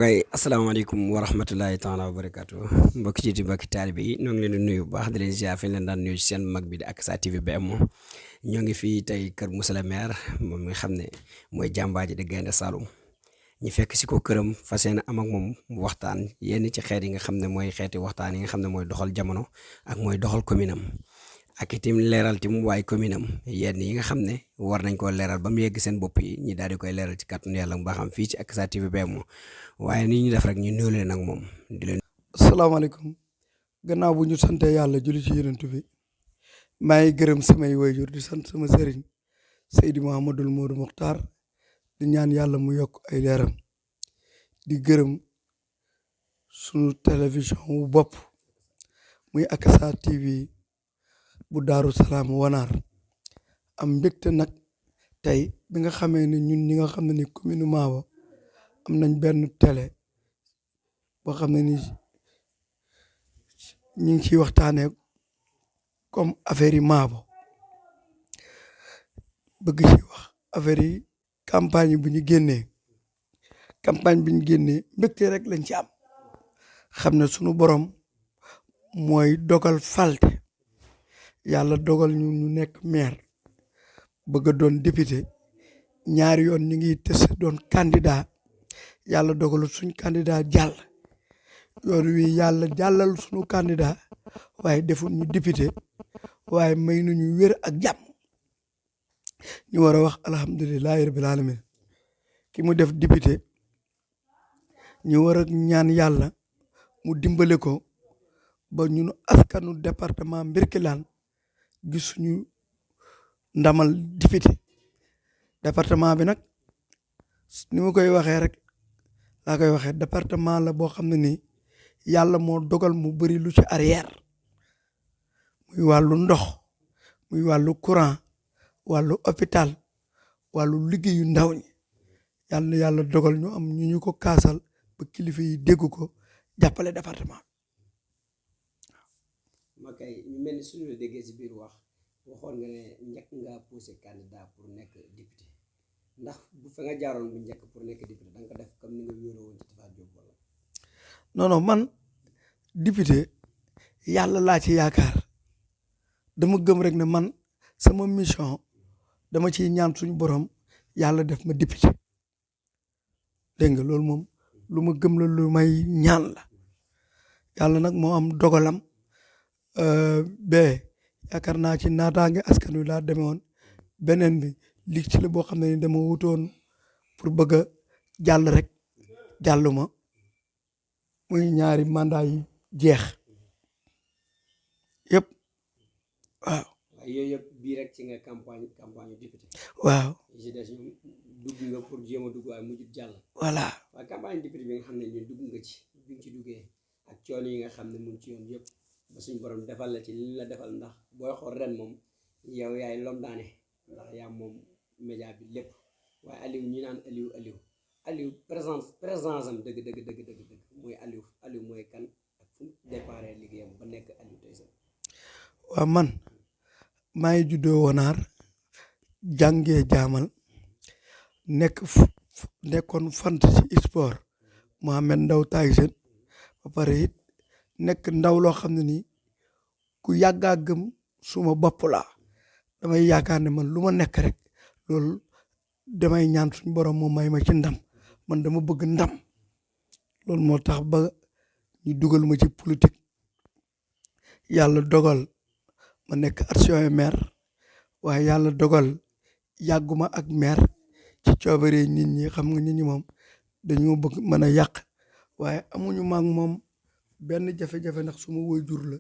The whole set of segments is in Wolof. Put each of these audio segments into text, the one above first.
waaye asalaamaaleykum wa rahmatulahi taala wa barakaatu mbokki jiiti mbokki taalibe yi ñoo ngi leen di nuyu bu baax di leen ziar fi ñu leen daan nuyu ci seen mag bi di Akasa TV BM ñoo ngi fii tey kër Moussa le maire moom mi nga xam ne mooy jàmbaaji di Gaynde Saloum ñu fekk si ko këram fas yéene am ak moom mu waxtaan yenn ci xeet yi nga xam ne mooy xeeti waxtaan yi nga xam ne mooy doxal jamono ak mooy doxal commune am ak itam leeral tim waaye commune am yenn yi nga xam ne war nañ koo leeral ba mu yegg seen bopp yi ñi daal di koy leeral ci kàttanu yàlla bu baaxam fii ci Akasa TV BM waaye ni ñu def rek ñu nuyu leen ak moom di leen. asalaamaaleykum gannaaw bu ñu sante yàlla julli ci yonent bi maa ngi gërëm samay waajur di sant sama sëriñ Seydi Mouhamadul Modou Mokhtar di ñaan yàlla mu yokk ay leeram di gërëm sunu télévision wu bopp muy Akasa TV bu Daaru Salaam Wanaar am mbégte nag tey bi nga xamee ne ñun ñi nga xam ne ni commune Maabo am nañ benn télé boo xam ne ni ñu ngi ciy waxtaanee comme affaire yi Maabo bëgg ci wax affaire yi campagne bu ñu génnee mbégte rek lañ ci am xam ne sunu borom mooy dogal falte yàlla dogal ñu nekk maire bëgg a doon député ñaari yoon ñu ngi test doon candidat yàlla dogalu suñ candidat jàll yoon wi yàlla jàllal suñu candidat waaye deful ñu député waaye may nañu wér ak jàmm ñu war a wax alhamdulilahi rabbil alamin ki mu def député ñu war a ñaan yàlla mu dimbale ko ba ñun askanu département Birkelane gisuñu ndamal député département bi nag ni ma koy waxee rek laa koy waxee département la boo xam ne nii yàlla moo dogal mu bëri lu ci arrière muy wàllu ndox muy wàllu courant wàllu hôpital wàllu liggéeyu ndaw ñi yàlla dogal ñu am ñu ko kaasal ba kilifa yi dégg ko jàppale département ma kay ñu mel ni suñu la déggee si biir waxoon nga ne njëkk ngaa posé candidat pour nekk député ndax bu fa nga jaaroon bu njëkk pour nekk député da nga ko def comme ni nga wéeroo woon ci Tafa Diop wala. non man député yàlla laa ci yaakaar dama gëm rek ne man sama mission dama ciy ñaan suñu borom yàlla def ma député dégg nga loolu moom lu ma gëm la lu may ñaan la yàlla nag moo am dogalam yaakaar naa ci naataange askan wi laa demee woon beneen bi li ci la boo xam ne ni dama wutoon pour bëgg a jàll rek jàlluma muy ñaari mandat yi jeex yëpp waaw. waaye yooyu yëpp bii rek ci nga campagne député. waaw. yi des ñoom dugg nga pour jéem a dugg waaye mujjut jàll. voilà. waaye campagne député bi nga xam ne ñun dugg nga ci bi nga ci duggee ak coono yi nga xam ne mu ngi ci yoon yëpp ba suñ borom defal la ci li la defal ndax booy xool ren moom yow yaay lomdaane ndax yaa moom média bi lépp waaye Aliou ñi naan Aliou présence am dëgg mooy Aliou mooy kan ak fu mu déparé liggéeyam ba nekk Aliou tey sax. waaw man maa ngi juddoo Wanaar jàngee jaamal nekkoon fant ci sport Mohamed Ndaw Tyson ba pare it nekk ndaw loo xam ne nii ku yàggaa gëm suma bopp laa damay yaakaar ne man lu ma nekk rek loolu damay ñaan suñu borom moo may ma ci ndam man dama bëgg ndam loolu moo tax ba ñu dugal ma ci politique yàlla dogal ma nekk adjoint maire waaye yàlla dogal yàgguma ak maire ci coobare nit ñi xam nga nit ñi moom dañoo bëgg mën a yàq waaye amuñu maag moom benn jafe-jafe ndax suma waajur la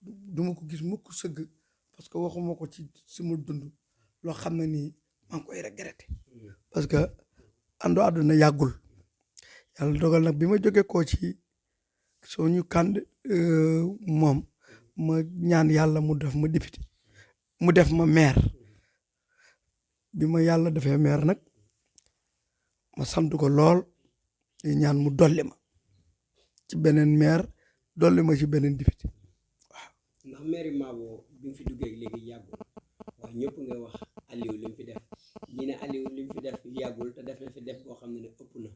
duma ko gis mukk sëgg parce que waxuma ko ci suma dund loo xam ne nii maa ngi koy regretté parce que àndu àdduna yàggul yàlla dogal nag bi ma jógee koo ci suñu moom ma ñaan yàlla mu def ma député mu def ma maire bi ma yàlla defee maire nag ma sant ko lool di ñaan mu dolli ma ci beneen maire dolli ma ci beneen député waaw. ndax maire Maabo bi mu fi duggee léegi yàggul waaye ñëpp nga wax Aliou li mu fi def ñi ne Aliou li mu fi def yàggul te def na fi def boo xam ne ëpp na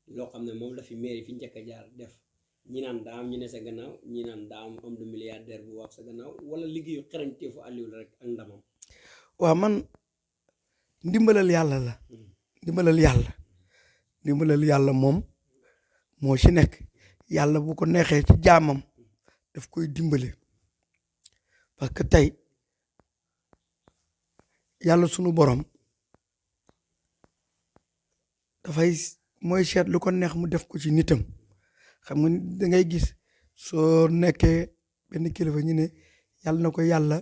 loo xam ne moom la fi maire yi fi njëkk a jaar def ñi naan daa am ñu ne sa gannaaw ñi naan daa am homme de milliardaire bu wax sa gannaaw wala liggéeyu xarañteefu Aliou la rek ak ndamam. waaw man ndimbalal yàlla la ndimbalal yàlla moom moo ci nekk yàlla bu ko neexee ci jaamam daf koy dimbale parce que tey yàlla sunu borom dafay mooy seet lu ko neex mu def ko ci nitam xam nga da ngay gis soo nekkee benn kilifa ñu ne yàlla na ko yàlla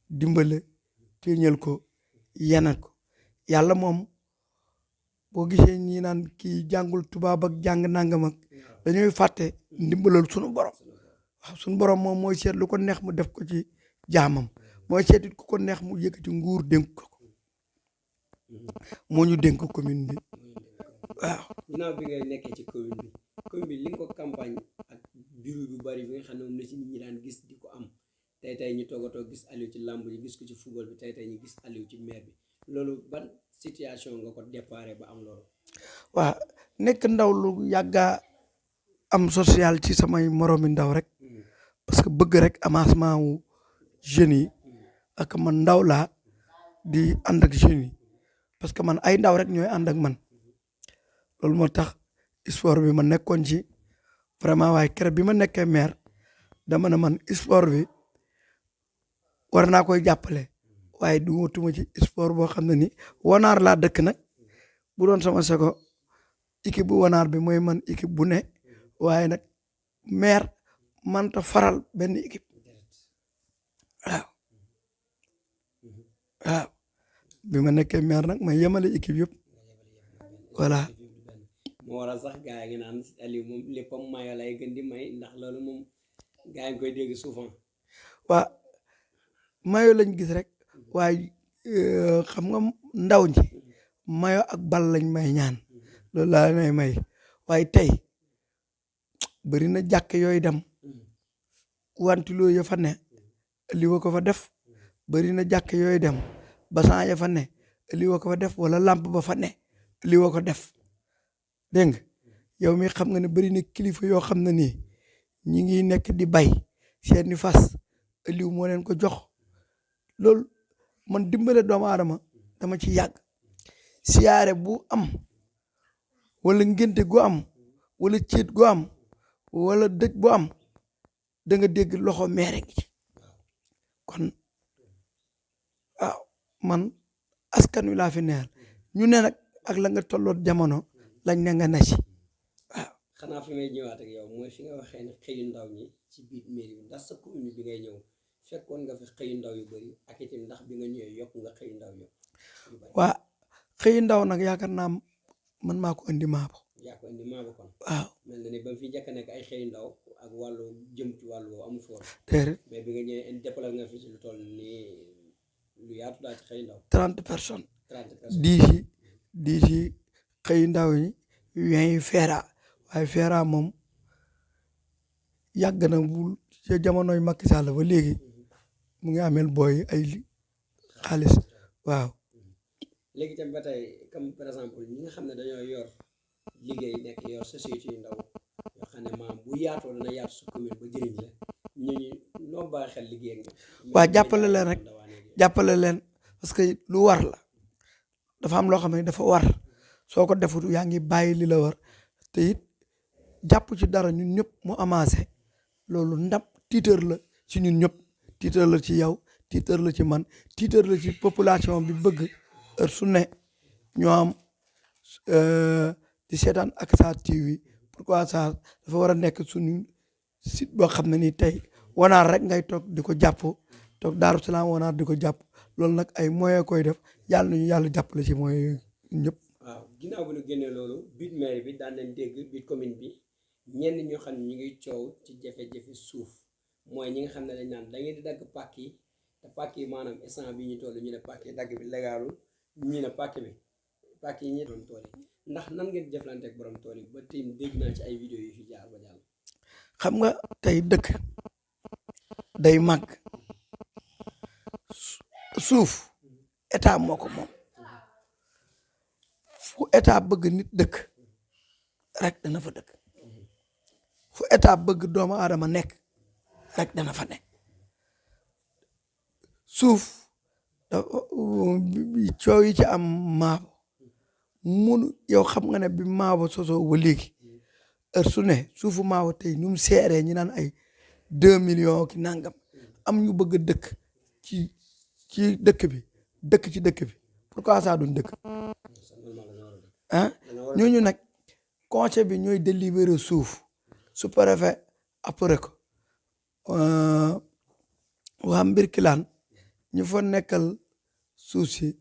dimbale téeñal ko yenal ko yàlla moom boo gisee ñi naan kii jàngul tubaab ak jàng nangam ak dañuy fàtte ndimbalal sunu borom waaw sunu borom moom mooy seet lu ko neex mu def ko ci jaamam mooy seet it ku ko neex mu yëkkati nguur dénk ko moo ñu dénk commune bi waaw. ginnaaw bi ngay nekkee ci commune bi li nga ko campagne ak bureau bu bari bi nga xam ne moom la ci nit ñi daan gis di ko am tey ñu toogatoo gis Aliou ci làmb ji gis ko ci football bi tey ñu gis Aliou ci maire bi loolu ban situation nga ko déparé ba am loolu. waaw nekk ndaw lu yàgga am social ci samay moroomi ndaw rek parce que bëgg rek avancement wu jeunes yi ak man ndaw laa di ànd ak jeunes yi parce que man ay ndaw rek ñooy ànd ak man loolu moo tax sport bi ma nekkoon ci vraiment waaye keroog bi ma nekkee maire dama ne man sport bi war naa koy jàppale waaye du watuma ci sport boo xam ne ni wanaar laa dëkk nag bu doon sama sago équipe bu wanaar bi mooy man équipe bu ne waaye nag maire manta faral benn équipe waaw bi ma nekkee maire nag ma yemale équipe yëpp voilà. moo waral sax gaa yi ngi naan Aliou moom léppam mayo lay gën di may ndax loolu moom gaa yi ngi koy dégg souvent. waa mayo lañ gis rek waaye xam nga ndaw ñi mayo ak bal lañ may ñaan loolu laa lay may waaye tey bëri na jàkk yooyu dem wantiloo ya fa ne Aliou ko fa def bëri na jàkk yooyu dem basan ya fa ne Aliou ko fa def wala lamp ba fa ne Aliou ko def dégg nga yow mi xam nga ne bëri na kilifa yoo xam ne nii ñi ngi nekk di bay seeni fas Aliou moo leen ko jox loolu man dimbale doomu aadama dama ci yàgg siyaare bu am wala ngénte gu am wala céet gu am wala dëj bu am da nga dégg loxo meere ngi ci kon waaw man askan wi laa fi neer ñu ne nag ak la nga tolloot jamono lañ ne nga na ci waaw. xanaa fi may ñëwaat ak yow mooy fi nga waxee ne xëyu ndaw ñi ci biir mairie bi ndax sa commune bi ngay ñëw fekkoon nga fi xëyu ndaw yu bëri ak itam ndax bi nga ñëwee yokk nga xëyu ndaw yu bëri. waa xëyu ndaw nag yaakaar naa man maa ko indi maabo. yaa ko indi maabo kon. waaw mel na ni ba fi njëkk a nekk ay xëyu ndaw ak wàllu jëm ci wàllu woowu amu fi woon. déedéet mais bi nga ñëwee développé nga fi ci lu toll nii lu yaatu daal ci xëyu ndaw. 30 personnes. 30 personnes di ci xëyu ndaw yi yi feera waaye feera moom yàgg na bu ci jamonoy Macky Sall ba léegi mu ngi amel booy ay xaalis waaw. léegi tam ba tey comme par exemple ñi nga xam ne dañoo yor liggéey nekk yor société yu ndaw yoo xam ne maam bu yaatoo dana yaatu su commune ba jëriñ la ñooñu noo bàyyi xel liggéey ak ñoom. waaw jàppale leen rek jàppale leen parce que lu war la dafa am loo xam ne dafa war soo ko defut yaa ngi bàyyi li la war te it jàpp ci dara ñun ñëpp mu amassé loolu ndam tiitër la ci ñun ñëpp tiitër la ci yow tiitër la ci man tiitër la ci population bi bëgg heure su ne ñoo am di seetaan Aksar TV pourquoi ça dafa war a nekk suñu site boo xam ne nii tey wanaar rek ngay toog di ko jàpp toog Daaru Salaam wanaar di ko jàpp loolu nag ay moyen koy def yàlla nañu yàlla jàppale ci moyen ñëpp. waaw ginnaaw bi ñu génnee loolu biir maire bi daan nañ dégg biir commune bi ñenn ñoo xam ne ñu ngi coow ci jafe-jafe suuf mooy ñi nga xam ne dañ naan da ngeen di dagg pàkk yi te pàkk yi maanaam instant bi ñu toll ñu ne pàkk yi dagg bi légalul ñii ne pàkk yi ñi doon tool yi ndax nan ngeen jëflante ak borom tool yi ba tey dégg naa ci ay vidéo yu fi jaar ba jàll. xam nga tey dëkk day màgg suuf état moo ko moom fu état bëgg nit dëkk rek dana fa dëkk fu état bëgg doomu aadama nekk rek dana fa nekk suuf coow yi ci am maabo yow xam nga ne bi maabo sosoo ba léegi heure su ne suufu maabo tey ñu mu seeree ñu naan ay 2 millions ki nangam am ñu bëgg a dëkk ci dëkk bi pourquoi ça duñ dëkk ah ñooñu nag conseil bi ñooy délibéré suuf su préfet après ko waa Mbirkilaan ñu fa nekkal suuf si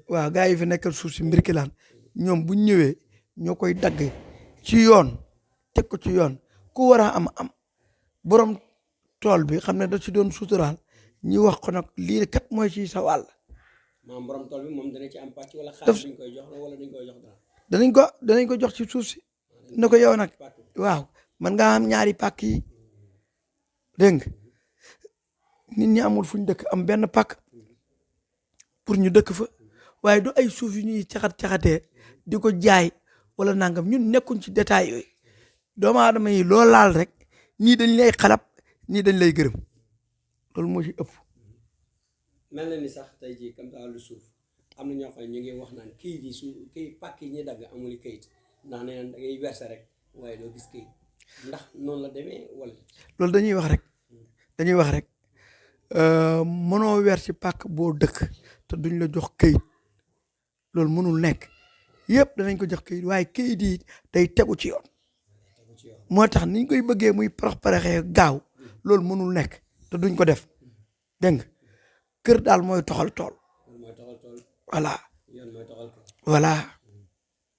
waaw gars yi fi nekkal suuf si Mbirkilaan ñoom bu ñëwee ñoo koy dagg ci yoon teg ko ci yoon ku war a am borom tool bi xam ne da ci doon suturaal ñi wax ko nag lii kat mooy ci sa wàll. maam borom tool bi moom dana ci am pàcc wala xaalis dañ koy jox wala dañ koy jox dara. danañ ko jox ci suuf si ne ko yow nag waaw man nga am ñaari pàkk yi dégg nga nit ñi amul fu ñu dëkk am benn pàkk pour ñu dëkk fa waaye du ay suuf yu ñuy caxatee di ko jaay wala nangam ñun nekkuñ ci détail yooyu doomu aadama yi loo laal rek ñii dañ lay xalab ñii dañ lay gërëm loolu moo ci ëpp. mel na ni sax tey jii comme ça lu suuf am na ñoo xam ne ñu ngi wax naan kayit yi kayit pàkk yi ñuy dagg amul kayit ndax nee na da ngay verser rek waaye doo gis kayit ndax noonu la demee wala. loolu dañuy wax rek mënoo weer ci pàkk boo dëkk te duñ la jox kayit loolu mënul nekk yëpp danañ ko jox kayit waaye kayit yi day tegu ci yoon moo tax niñ koy bëggee muy paraxee gaaw loolu mënul nekk te duñ ko def dégg nga kër daal mooy toxal tool voilà voilà.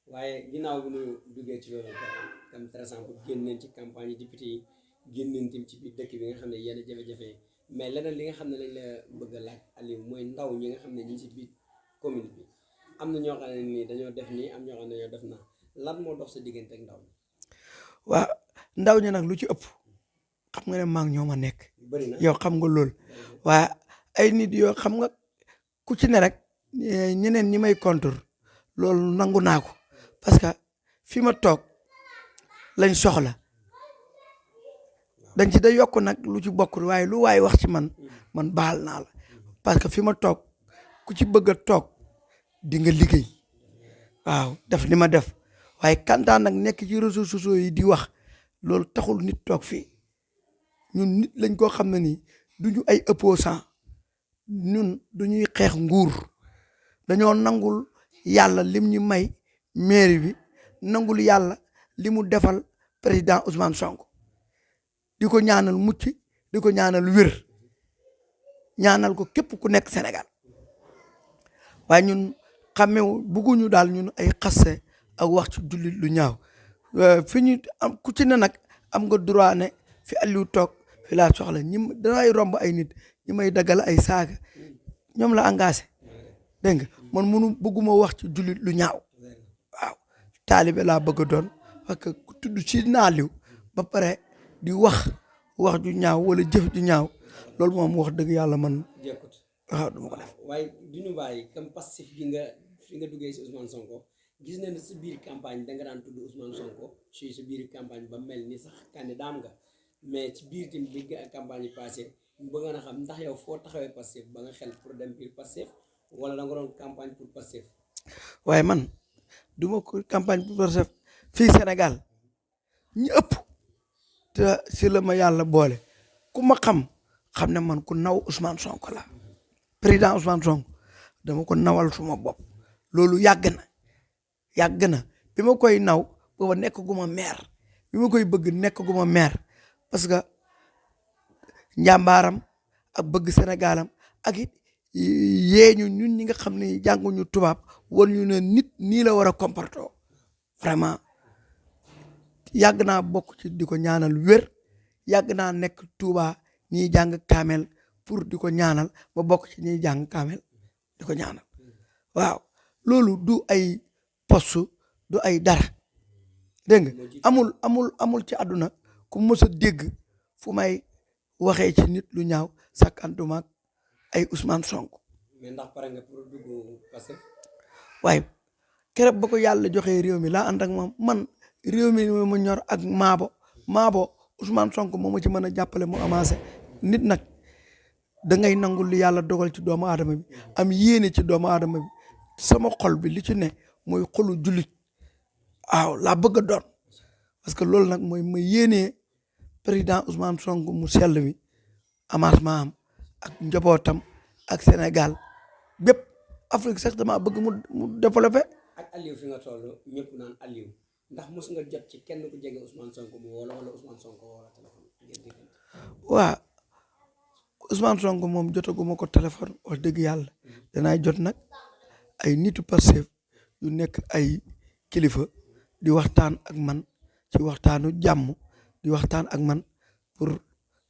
waaye ginnaaw bi ñu duggee ci loolu comme par exemple génn nañ ci campagne yi député yi génn nañ tim ci biir dëkk bi nga xam ne yenn jafe-jafe mais leneen li nga xam ne lañ la bëgg a laaj Aliou mooy ndaw ñi nga xam ne ñi ci biir commune bi am na ñoo xam ne nii dañoo def nii am ñoo xam ne dañoo def na lan moo dox sa diggante ak ndaw ñi. waaw ndaw ñi nag lu ci ëpp xam nga ne maa ngi ñoo ma nekk yow xam nga loolu waaye ay nit yoo xam nga ku ci ne rek ñeneen ñi may contour loolu nangu naa ko parce que fi ma toog lañ soxla dañ ci da yokk nag lu ci bokkul waaye lu waay wax ci man baal naa la parce que fi ma toog ku ci bëgg a toog di nga liggéey waaw def li ma def waaye kantaan nag nekk ci réseaux sociaux yi di wax loolu taxul nit toog fii ñun nit lañ koo xam ne nii duñu ay opposant ñun duñuy xeex nguur dañoo nangul yàlla lim ñu may mairie bi nangul yàlla li mu defal président Ousmane Sonko di ko ñaanal mucc di ko ñaanal wér ñaanal ko képp ku nekk Sénégal waaye ñun xamewu bugguñu daal ñun ay xasse ak wax ci jullit lu ñaaw fi ñu am ku ci ne nag am nga droit ne fi Aliou toog fi laa soxla ñi danay romb ay nit ñi may daggal ay saaga ñoom la engagé dégg nga man munu bëgguma wax ci jullit lu ñaaw waaw taalibe laa bëgg a doon parce que ku tudd ci naaliw ba pare di wax ju ñaaw wala jëf ju ñaaw loolu moom wax dëgg yàlla man waaw du ma ko def. waaye du ñu bàyyi comme passif fi nga duggee si Ousmane Sonko gis nañ ne si biir campagne da nga daan tudd Ousmane Sonko si sa biir campagne ba mel ni sax candidat nga mais ci biir tamit bi campagne yi passé ñu bëgg na xam ndax yow foo taxawee Pastef ba nga xel pour dem biir Pastef wala da nga doon campagne pour Pastef. waaye man du ma ko campagne pour Pastef fii Sénégal ñi ëpp te si la ma yàlla boole ku ma xam ne man ku naw Ousmane Sonko la président Ousmane Sonko dama ko nawal suma bopp loolu yàgg na bi ma koy naw booba nekk gu ma maire bi ma koy bëgg nekk gu ma maire parce que njàmbaaram ak bëgg Sénégalam ak it yeeñu ñun ñi nga xam ne jànguñu tubaab war ñu ne nit nii la war a comporter vraiment yàgg naa bokk ci di ko ñaanal wér yàgg naa nekk Touba ñiy jàng kaamel pour di ko ñaanal ma bokk ci ñiy jàng kaamel di ko ñaanal waaw loolu du ay poste du ay dara dégg nga amul ci àdduna ku mës a dégg fu may waxee ci nit lu ñaaw sàkkantumaak ay Ousmane Sonko. mais ndax pare nga pour dugg Pastef. waaye keroog ba ko yàlla joxee réew mi laa ànd ak moom man réew mi ma ñor ak maabo Ousmane Sonko moo ma ci mën a jàppale mu avancé nit nag da ngay nangul li yàlla dogal ci doomu aadama bi am yéene ci doomu aadama bi sama xol bi li ci ne mooy xolu jullit waaw laa bëgg a doon parce que loolu nag mooy ma yéenee président Ousmane Sonko mu sell mi avancement am ak njabootam ak Sénégal bépp Afrique sax dama bëgg mu développé. ak Aliou fi nga toll ñëpp naan Aliou ndax mos nga jot ci kenn ku jege Ousmane Sonko mu woo la wala Ousmane Sonko woo la téléphone ngeen diggante. waaw Ousmane Sonko moom jotaguma ko téléphone wax dëgg yàlla danaay jot nag ay nitu Pastef yu nekk ay kilifa di waxtaan ak man ci waxtaanu jàmm di waxtaan ak man pour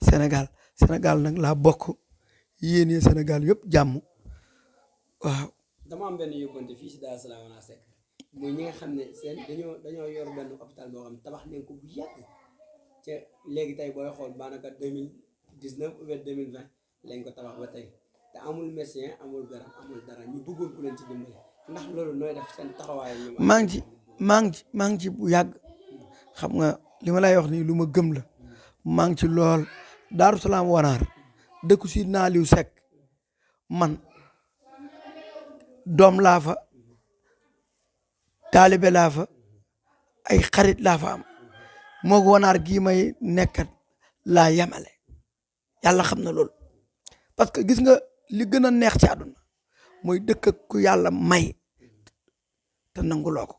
Sénégal nag laa bokk yéene Sénégal yëpp jàmm waaw. dama am benn yóbbante fii si Daaru Salaam Wana Seck muy ñi nga xam ne dañoo yor benn hôpital boo xam ne tabax nañ ko bu yàgg ca léegi tey booy xool baanaka 2019 ou 2020 lañ ko tabax ba tey te amul médecin amul garab amul dara ñu bëggoon ku leen ci dimbali ndax loolu nooy def seen taxawaay yi. maa ngi ci bu yàgg xam nga li ma lay wax nii lu ma gëm la maa ngi ci lool Daaru Salaam Wanaar dëkku si Naaliw Seck man doom laa fa taalibe laa fa ay xarit laa fa am moo ko Wanaar gii may nekkat laa yemale yàlla xam na loolu parce que gis nga li gën a neex ci àdduna mooy dëkk ak ku yàlla may te nanguloo ko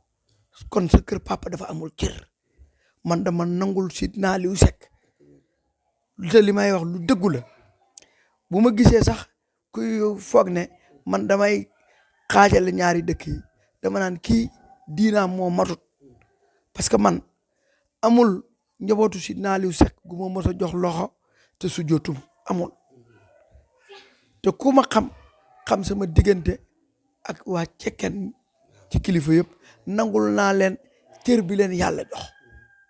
kon sa kër papa dafa amul cër man dama nangul si Naaliw Seck te li may wax lu dëggu la bu ma gisee sax kuy foog ne man damay xaajale ñaari dëkk yi dama naan kii diinaam moo matut parce que man amul njabootu si Naaliw Seck gu ma mës a jox loxo te su jotum amul te ku ma xam sama diggante ak waa Cekkeen ci kilifa yëpp nangul naa leen cër bi leen yàlla jox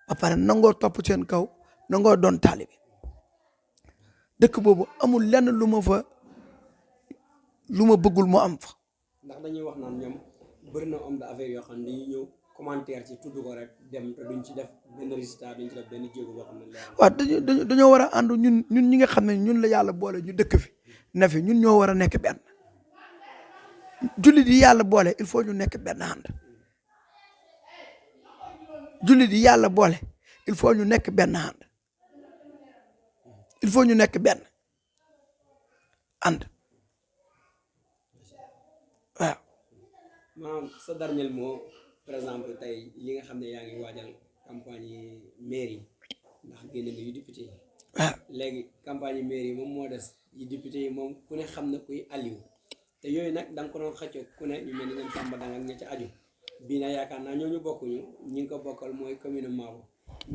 ba pare nangoo topp seen kaw nangoo doon taalibe dëkk boobu amul lenn lu ma bëggul mu am fa. ndax dañuy wax naan ñoom bëri na homme d'affaires yoo xam ne dañuy ñëw commentaire ci tudd ko rek dem te duñ ci def benn résultat duñ ci def benn jéego boo xam ne leer. waaw dañoo war a ànd ñun ñi nga xam ne ñun la yàlla boole ñu dëkk fi ne fi ñun ñoo war a nekk benn jullit yi yàlla boole il faut ñu nekk benn ànd jullit yi yàlla boole il faut ñu nekk benn ànd il faut ñu nekk benn ànd waaw. maanaam sa dernier mot par exemple tey li nga xam ne yaa ngi waajal campagne yi mairie ndax génne nga yu député yi. waaw léegi campagne yi mairie yi moom moo des yi député yi moom ku ne xam na kuy Aliou te yooyu nag da nga ko doon xëccoo ku ne ñu mel ni ngeen Samba Dang ak ña ca aju bii nag yaakaar naa ñooñu bokkuñu ñi ngi ko bokkal mooy commune Mabo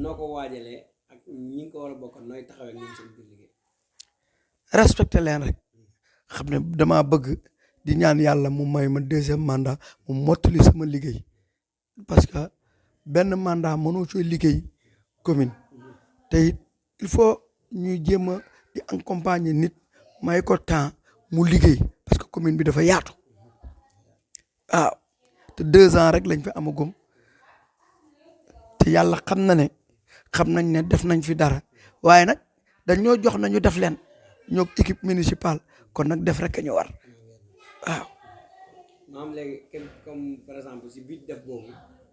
noo ko waajalee ak ñi ngi ko war a bokkal nooy taxawee ak ñoom seen biir liggéey. respecté leen rek xam ne damaa bëgg di ñaan yàlla mu may ma deuxième mandat mu mottali sama liggéey parce que benn mandat mënoo cooy liggéey commune te it il faut ñuy jéem a di accompagner nit may ko temps mu liggéey parce que commune bi dafa yaatu waaw te 2 ans rek lañ fi amagum te yàlla xam nañ ne def nañ fi dara waaye nag dañoo jox nañu def leen ñoo équipe municipale kon nag def rek ñu war waaw. maam léegi comme par exemple si biir def boobu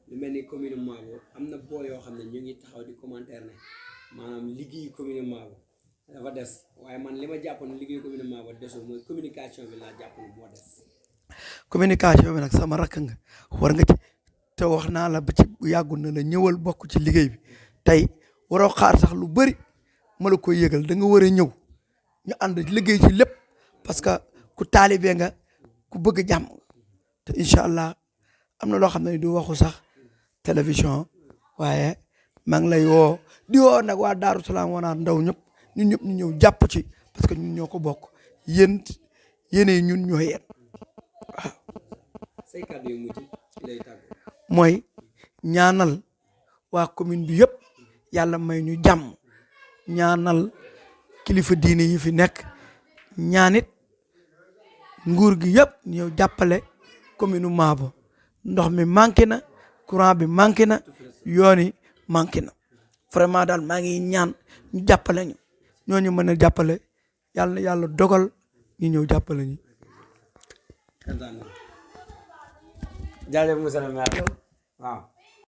lu mel ni commune Mabo am na boo yoo xam ne ñu ngi taxaw di commentaire ne maanaam liggéeyu commune Mabo dafa des waaye man li ma jàpp ne liggéeyu commune Mabo desul mooy communication bi laa jàpp ne moo des. communication bi nag sama rakk nga war nga ci te wax naa la ba ci yàggul na la ñëwal bokk ci liggéey bi tey waroo xaar sax lu bëri ma la koy yëgal da nga war a ñëw ñu ànd liggéey ci lépp parce que ku taalibe nga ku bëgg jàmm te incha allah am na loo xam ne du waxu sax télévision waaye maa ngi lay woo di woo nag waa Daaru Salaam Wanaar ndaw ñëpp ñun ñëpp ñu ñëw jàpp ci parce que ñun ñoo ko bokk yéen ñun ñoo yéen waaw. say kàddu yu mujj lay tàggu. mooy ñaanal waa commune bi yëpp yàlla may ñu jàmm ñaanal kilifa diine yi fi nekk ñaanit nguur gi yëpp ñëw jàppale commune Mabo ndox mi manqué na courant bi manqué na yoon yi manqué na vraiment daal maa ngi ñaan ñu jàppale ñu ñooñu mën a jàppale yàlla na yàlla dogal ñu ñëw jàppale ñu. jaajëf monsieur le maire waaw.